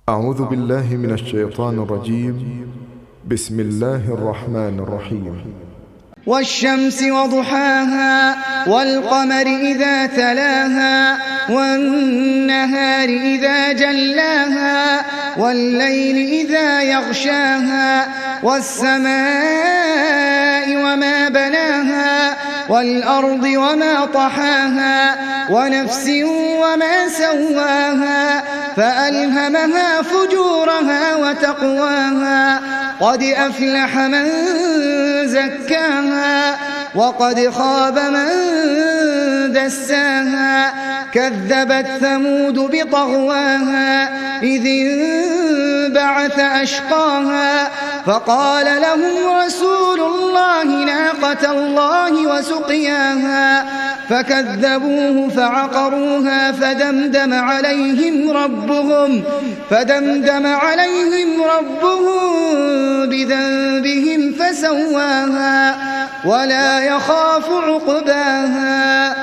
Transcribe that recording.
أعوذ بالله من الشيطان الرجيم. بسم الله الرحمن الرحيم. والشمس وضحاها والقمر إذا تلاها والنهار إذا جلاها والليل إذا يغشاها والسماء وما بناها والأرض وما طحاها ونفس وما سواها فألهمها فجورها وتقواها قد أفلح من زكاها وقد خاب من دساها كذبت ثمود بطغواها إذ انبعث أشقاها فقال لهم رسول الله ناقة الله وسقياها فكذبوه فعقروها فدمدم عليهم ربهم بذنبهم فسواها ولا يخاف عقباها